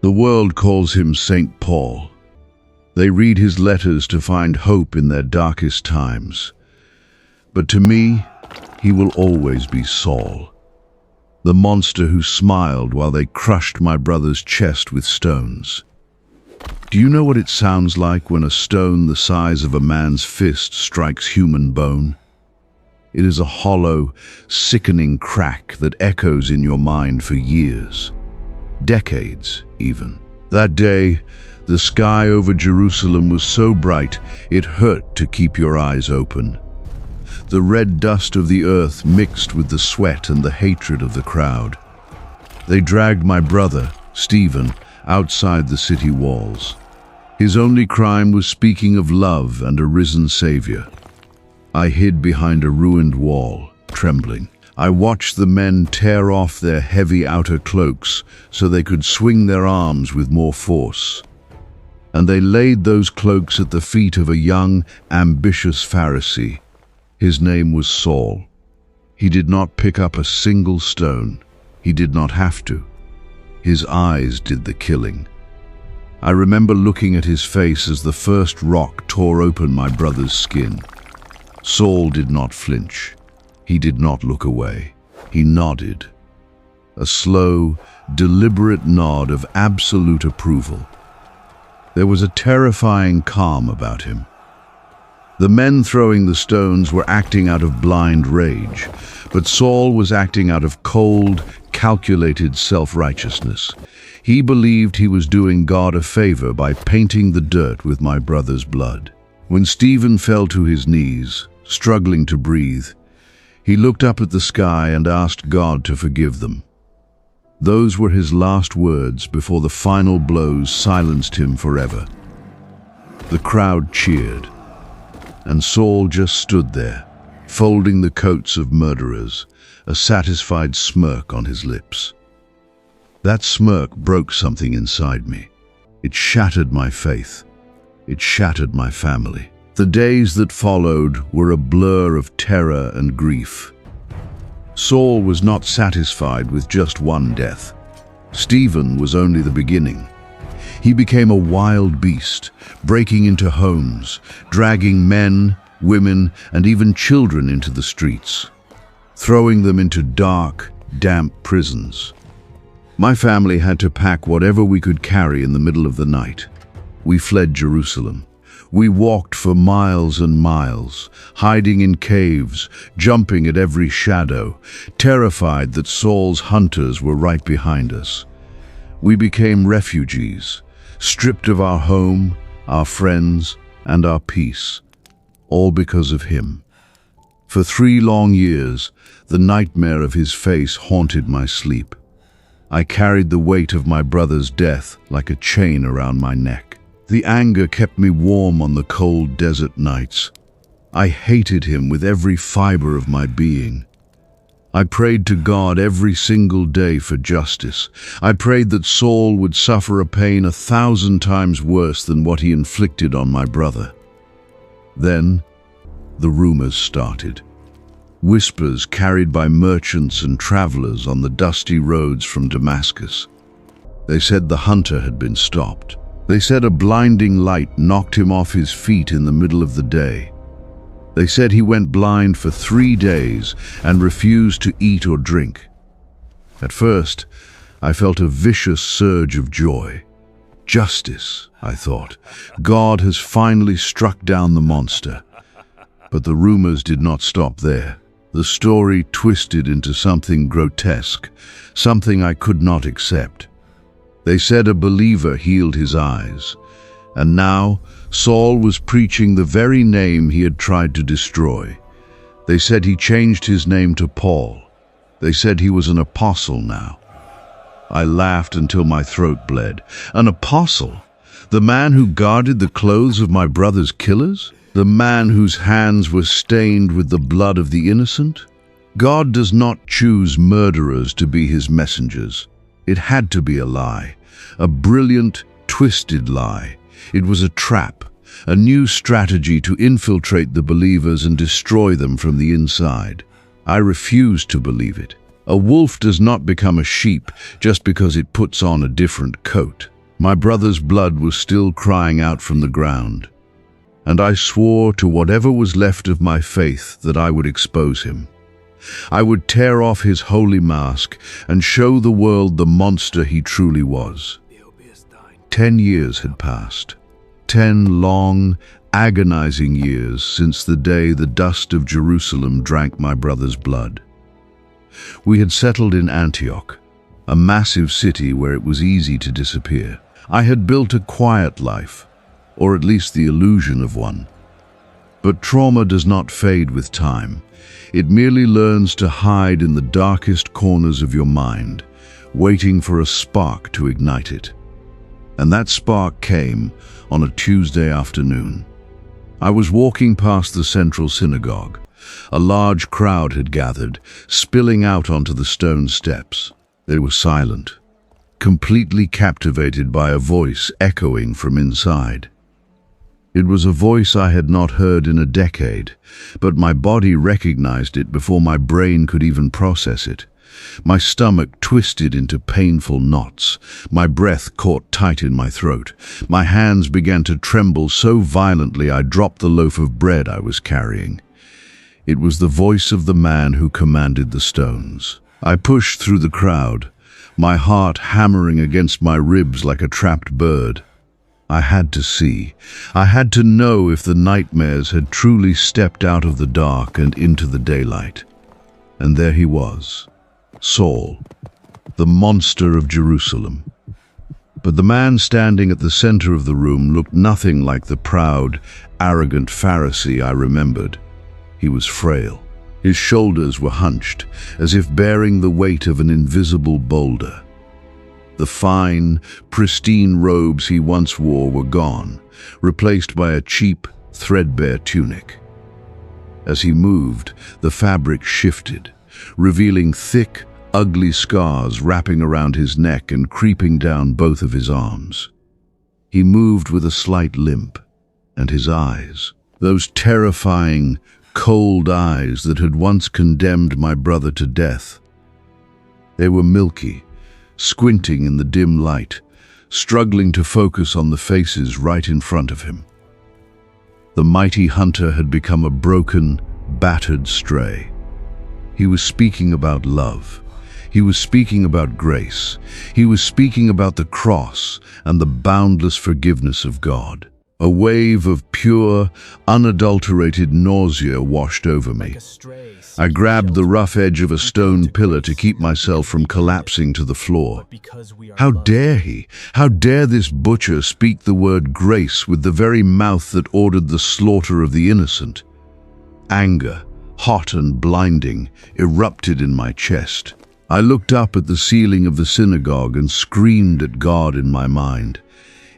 The world calls him St. Paul. They read his letters to find hope in their darkest times. But to me, he will always be Saul, the monster who smiled while they crushed my brother's chest with stones. Do you know what it sounds like when a stone the size of a man's fist strikes human bone? It is a hollow, sickening crack that echoes in your mind for years, decades even. That day, the sky over Jerusalem was so bright it hurt to keep your eyes open. The red dust of the earth mixed with the sweat and the hatred of the crowd. They dragged my brother, Stephen, outside the city walls. His only crime was speaking of love and a risen Savior. I hid behind a ruined wall, trembling. I watched the men tear off their heavy outer cloaks so they could swing their arms with more force. And they laid those cloaks at the feet of a young, ambitious Pharisee. His name was Saul. He did not pick up a single stone. He did not have to. His eyes did the killing. I remember looking at his face as the first rock tore open my brother's skin. Saul did not flinch. He did not look away. He nodded. A slow, deliberate nod of absolute approval. There was a terrifying calm about him. The men throwing the stones were acting out of blind rage, but Saul was acting out of cold, calculated self-righteousness. He believed he was doing God a favor by painting the dirt with my brother's blood. When Stephen fell to his knees, struggling to breathe, he looked up at the sky and asked God to forgive them. Those were his last words before the final blows silenced him forever. The crowd cheered, and Saul just stood there, folding the coats of murderers, a satisfied smirk on his lips. That smirk broke something inside me. It shattered my faith. It shattered my family. The days that followed were a blur of terror and grief. Saul was not satisfied with just one death. Stephen was only the beginning. He became a wild beast, breaking into homes, dragging men, women, and even children into the streets, throwing them into dark, damp prisons. My family had to pack whatever we could carry in the middle of the night. We fled Jerusalem. We walked for miles and miles, hiding in caves, jumping at every shadow, terrified that Saul's hunters were right behind us. We became refugees, stripped of our home, our friends, and our peace, all because of him. For 3 long years, the nightmare of his face haunted my sleep. I carried the weight of my brother's death like a chain around my neck. The anger kept me warm on the cold desert nights. I hated him with every fiber of my being. I prayed to God every single day for justice. I prayed that Saul would suffer a pain 1,000 times worse than what he inflicted on my brother. Then, the rumors started. Whispers carried by merchants and travelers on the dusty roads from Damascus. They said the hunter had been stopped. They said a blinding light knocked him off his feet in the middle of the day. They said he went blind for 3 days and refused to eat or drink. At first, I felt a vicious surge of joy. Justice, I thought. God has finally struck down the monster. But the rumors did not stop there. The story twisted into something grotesque, something I could not accept. They said a believer healed his eyes, and now Saul was preaching the very name he had tried to destroy. They said he changed his name to Paul. They said he was an apostle now. I laughed until my throat bled. An apostle? The man who guarded the clothes of my brother's killers? The man whose hands were stained with the blood of the innocent? God does not choose murderers to be his messengers. It had to be a lie, a brilliant, twisted lie. It was a trap, a new strategy to infiltrate the believers and destroy them from the inside. I refused to believe it. A wolf does not become a sheep just because it puts on a different coat. My brother's blood was still crying out from the ground, and I swore to whatever was left of my faith that I would expose him. I would tear off his holy mask and show the world the monster he truly was. 10 years had passed. 10 long, agonizing years since the day the dust of Jerusalem drank my brother's blood. We had settled in Antioch, a massive city where it was easy to disappear. I had built a quiet life, or at least the illusion of one. But trauma does not fade with time. It merely learns to hide in the darkest corners of your mind, waiting for a spark to ignite it. And that spark came on a Tuesday afternoon. I was walking past the central synagogue. A large crowd had gathered, spilling out onto the stone steps. They were silent, completely captivated by a voice echoing from inside. It was a voice I had not heard in a decade, but my body recognized it before my brain could even process it. My stomach twisted into painful knots. My breath caught tight in my throat. My hands began to tremble so violently I dropped the loaf of bread I was carrying. It was the voice of the man who commanded the stones. I pushed through the crowd, my heart hammering against my ribs like a trapped bird. I had to see. I had to know if the nightmares had truly stepped out of the dark and into the daylight. And there he was, Saul, the monster of Jerusalem. But the man standing at the center of the room looked nothing like the proud, arrogant Pharisee I remembered. He was frail. His shoulders were hunched, as if bearing the weight of an invisible boulder. The fine, pristine robes he once wore were gone, replaced by a cheap, threadbare tunic. As he moved, the fabric shifted, revealing thick, ugly scars wrapping around his neck and creeping down both of his arms. He moved with a slight limp, and his eyes, those terrifying, cold eyes that had once condemned my brother to death, they were milky, squinting in the dim light, struggling to focus on the faces right in front of him. The mighty hunter had become a broken, battered stray. He was speaking about love. He was speaking about grace. He was speaking about the cross and the boundless forgiveness of God. A wave of pure, unadulterated nausea washed over me. I grabbed the rough edge of a stone pillar to keep myself from collapsing to the floor. How dare he? How dare this butcher speak the word grace with the very mouth that ordered the slaughter of the innocent? Anger, hot and blinding, erupted in my chest. I looked up at the ceiling of the synagogue and screamed at God in my mind.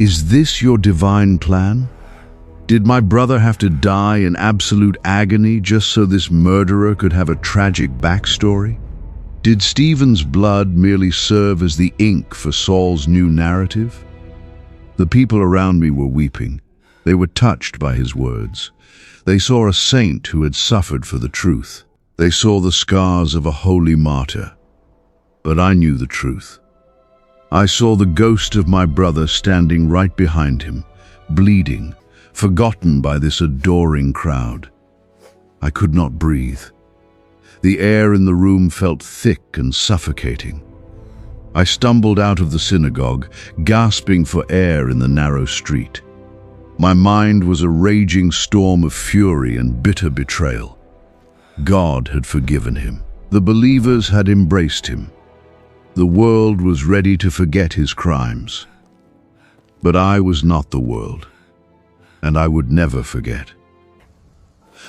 Is this your divine plan? Did my brother have to die in absolute agony just so this murderer could have a tragic backstory? Did Stephen's blood merely serve as the ink for Saul's new narrative? The people around me were weeping. They were touched by his words. They saw a saint who had suffered for the truth. They saw the scars of a holy martyr. But I knew the truth. I saw the ghost of my brother standing right behind him, bleeding, forgotten by this adoring crowd. I could not breathe. The air in the room felt thick and suffocating. I stumbled out of the synagogue, gasping for air in the narrow street. My mind was a raging storm of fury and bitter betrayal. God had forgiven him. The believers had embraced him. The world was ready to forget his crimes. But I was not the world, and I would never forget.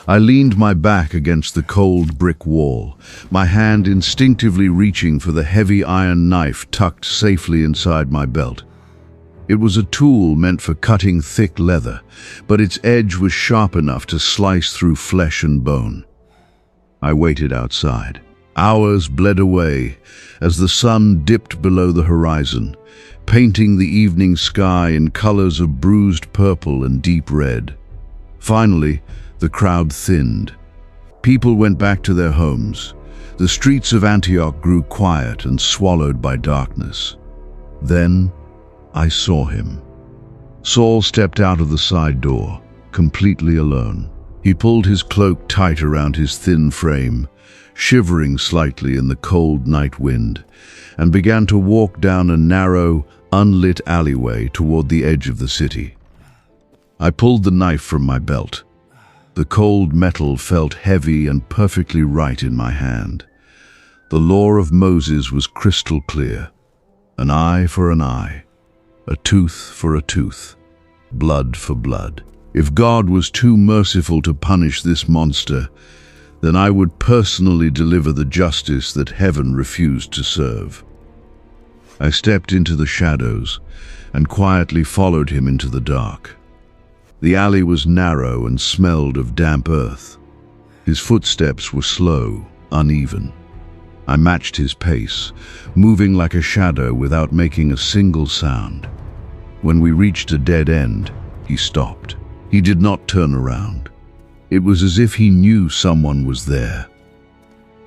I leaned my back against the cold brick wall, my hand instinctively reaching for the heavy iron knife tucked safely inside my belt. It was a tool meant for cutting thick leather, but its edge was sharp enough to slice through flesh and bone. I waited outside. Hours bled away as the sun dipped below the horizon, painting the evening sky in colors of bruised purple and deep red. Finally, the crowd thinned. People went back to their homes. The streets of Antioch grew quiet and swallowed by darkness. Then, I saw him. Saul stepped out of the side door, completely alone. He pulled his cloak tight around his thin frame, shivering slightly in the cold night wind, and began to walk down a narrow, unlit alleyway toward the edge of the city. I pulled the knife from my belt. The cold metal felt heavy and perfectly right in my hand. The law of Moses was crystal clear. An eye for an eye, a tooth for a tooth, blood for blood. If God was too merciful to punish this monster, then I would personally deliver the justice that heaven refused to serve. I stepped into the shadows and quietly followed him into the dark. The alley was narrow and smelled of damp earth. His footsteps were slow, uneven. I matched his pace, moving like a shadow without making a single sound. When we reached a dead end, he stopped. He did not turn around. It was as if he knew someone was there.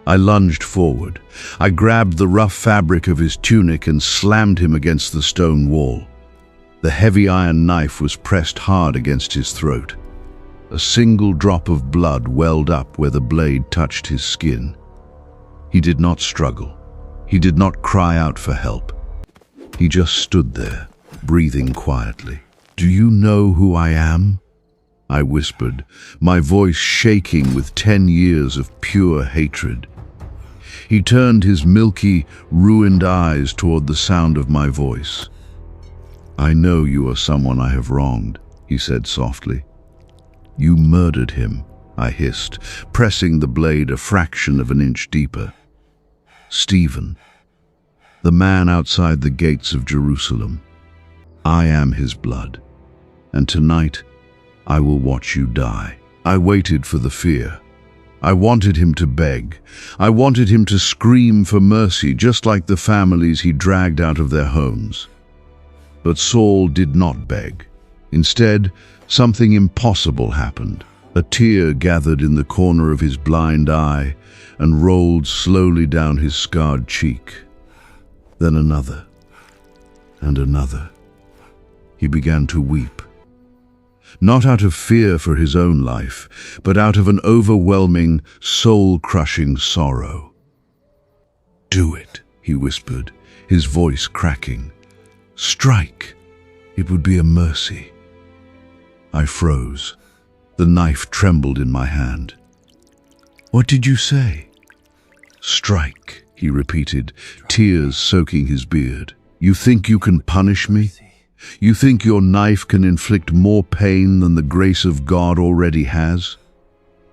I lunged forward. I grabbed the rough fabric of his tunic and slammed him against the stone wall. The heavy iron knife was pressed hard against his throat. A single drop of blood welled up where the blade touched his skin. He did not struggle. He did not cry out for help. He just stood there, breathing quietly. "Do you know who I am?" I whispered, my voice shaking with 10 years of pure hatred. He turned his milky, ruined eyes toward the sound of my voice. "I know you are someone I have wronged," he said softly. "You murdered him," I hissed, pressing the blade a fraction of an inch deeper. "Stephen, the man outside the gates of Jerusalem. I am his blood, and tonight I will watch you die." I waited for the fear. I wanted him to beg. I wanted him to scream for mercy, just like the families he dragged out of their homes. But Saul did not beg. Instead, something impossible happened. A tear gathered in the corner of his blind eye and rolled slowly down his scarred cheek. Then another, and another. He began to weep. Not out of fear for his own life, but out of an overwhelming, soul-crushing sorrow. "Do it," he whispered, his voice cracking. "Strike. It would be a mercy." I froze. The knife trembled in my hand. "What did you say?" "Strike," he repeated, tears soaking his beard. "You think you can punish me? You think your knife can inflict more pain than the grace of God already has?"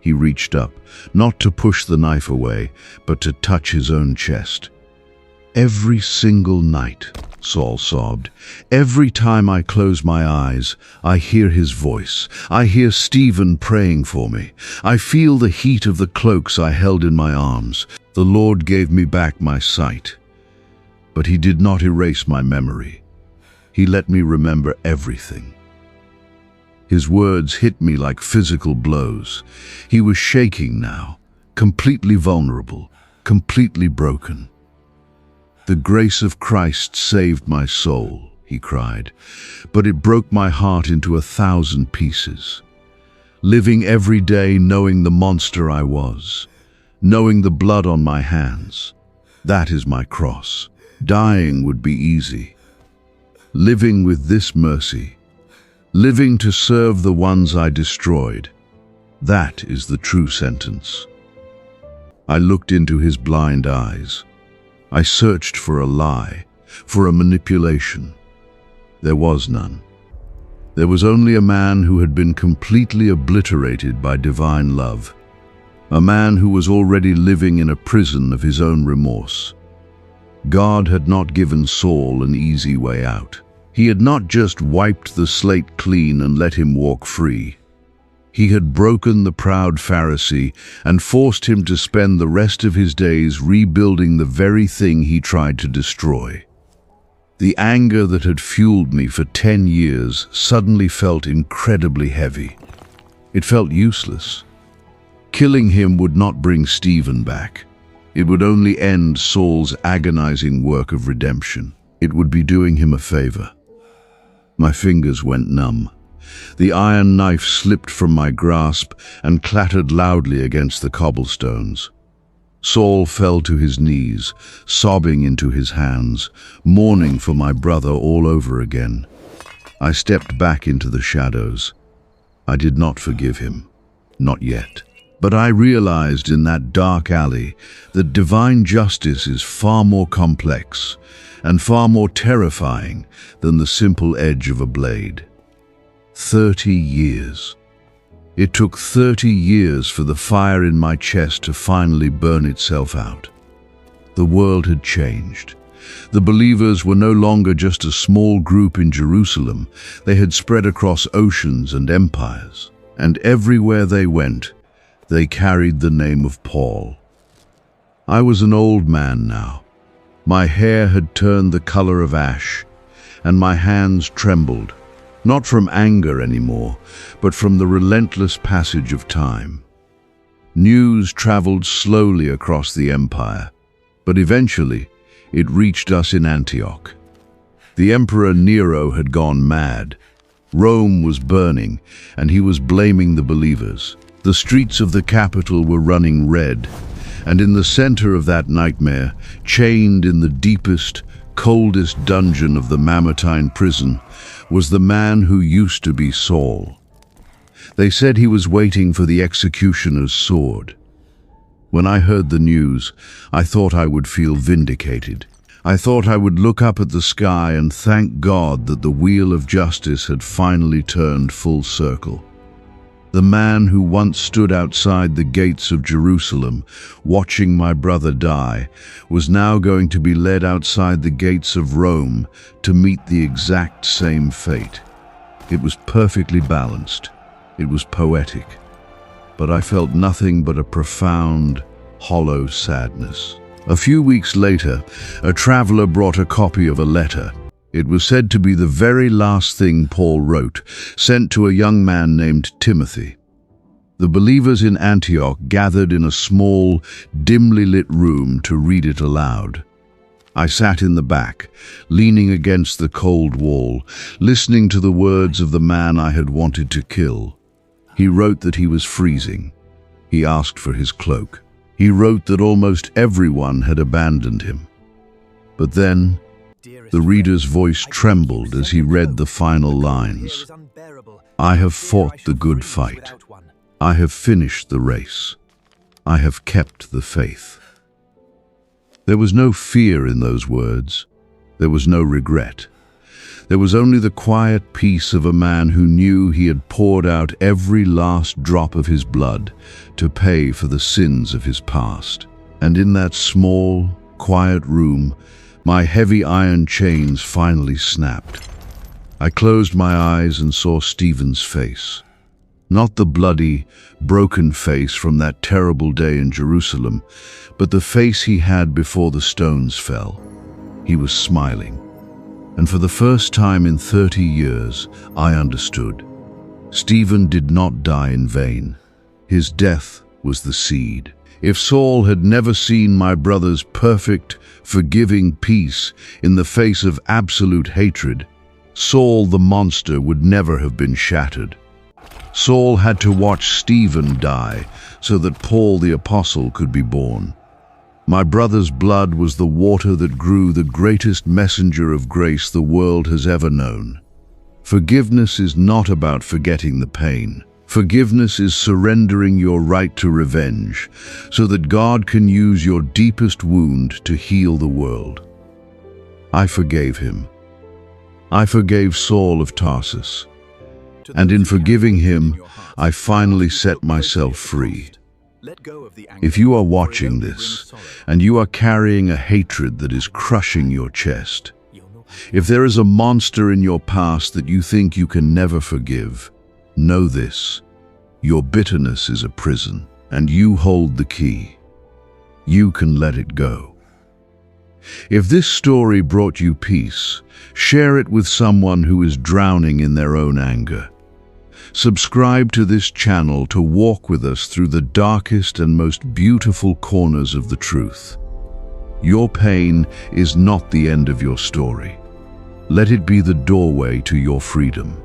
He reached up, not to push the knife away, but to touch his own chest. "Every single night," Saul sobbed, "every time I close my eyes, I hear his voice. I hear Stephen praying for me. I feel the heat of the cloaks I held in my arms. The Lord gave me back my sight. But he did not erase my memory. He let me remember everything." His words hit me like physical blows. He was shaking now, completely vulnerable, completely broken. "The grace of Christ saved my soul," he cried, "but it broke my heart into 1,000 pieces. Living every day knowing the monster I was, knowing the blood on my hands, that is my cross. Dying would be easy. Living with this mercy, living to serve the ones I destroyed, that is the true sentence." I looked into his blind eyes. I searched for a lie, for a manipulation. There was none. There was only a man who had been completely obliterated by divine love, a man who was already living in a prison of his own remorse. God had not given Saul an easy way out. He had not just wiped the slate clean and let him walk free. He had broken the proud Pharisee and forced him to spend the rest of his days rebuilding the very thing he tried to destroy. The anger that had fueled me for 10 years suddenly felt incredibly heavy. It felt useless. Killing him would not bring Stephen back. It would only end Saul's agonizing work of redemption. It would be doing him a favor. My fingers went numb. The iron knife slipped from my grasp and clattered loudly against the cobblestones. Saul fell to his knees, sobbing into his hands, mourning for my brother all over again. I stepped back into the shadows. I did not forgive him. Not yet. But I realized in that dark alley that divine justice is far more complex and far more terrifying than the simple edge of a blade. 30 years. It took 30 years for the fire in my chest to finally burn itself out. The world had changed. The believers were no longer just a small group in Jerusalem. They had spread across oceans and empires. And everywhere they went, they carried the name of Paul. I was an old man now. My hair had turned the color of ash, and my hands trembled, not from anger anymore, but from the relentless passage of time. News traveled slowly across the empire, but eventually it reached us in Antioch. The Emperor Nero had gone mad. Rome was burning, and he was blaming the believers. The streets of the capital were running red, and in the center of that nightmare, chained in the deepest, coldest dungeon of the Mamertine prison, was the man who used to be Saul. They said he was waiting for the executioner's sword. When I heard the news, I thought I would feel vindicated. I thought I would look up at the sky and thank God that the wheel of justice had finally turned full circle. The man who once stood outside the gates of Jerusalem, watching my brother die, was now going to be led outside the gates of Rome to meet the exact same fate. It was perfectly balanced. It was poetic. But I felt nothing but a profound, hollow sadness. A few weeks later, a traveler brought a copy of a letter. It was said to be the very last thing Paul wrote, sent to a young man named Timothy. The believers in Antioch gathered in a small, dimly lit room to read it aloud. I sat in the back, leaning against the cold wall, listening to the words of the man I had wanted to kill. He wrote that he was freezing. He asked for his cloak. He wrote that almost everyone had abandoned him. But then, the reader's voice trembled as he read the final lines. I have fought the good fight. I have finished the race. I have kept the faith. There was no fear in those words. There was no regret. There was only the quiet peace of a man who knew he had poured out every last drop of his blood to pay for the sins of his past. And in that small, quiet room, my heavy iron chains finally snapped. I closed my eyes and saw Stephen's face. Not the bloody, broken face from that terrible day in Jerusalem, but the face he had before the stones fell. He was smiling. And for the first time in 30 years, I understood. Stephen did not die in vain. His death was the seed. If Saul had never seen my brother's perfect, forgiving peace in the face of absolute hatred, Saul the monster would never have been shattered. Saul had to watch Stephen die so that Paul the apostle could be born. My brother's blood was the water that grew the greatest messenger of grace the world has ever known. Forgiveness is not about forgetting the pain. Forgiveness is surrendering your right to revenge so that God can use your deepest wound to heal the world. I forgave him. I forgave Saul of Tarsus. And in forgiving him, I finally set myself free. If you are watching this, and you are carrying a hatred that is crushing your chest, if there is a monster in your past that you think you can never forgive, know this: your bitterness is a prison, and you hold the key. You can let it go. If this story brought you peace, share it with someone who is drowning in their own anger. Subscribe to this channel to walk with us through the darkest and most beautiful corners of the truth. Your pain is not the end of your story. Let it be the doorway to your freedom.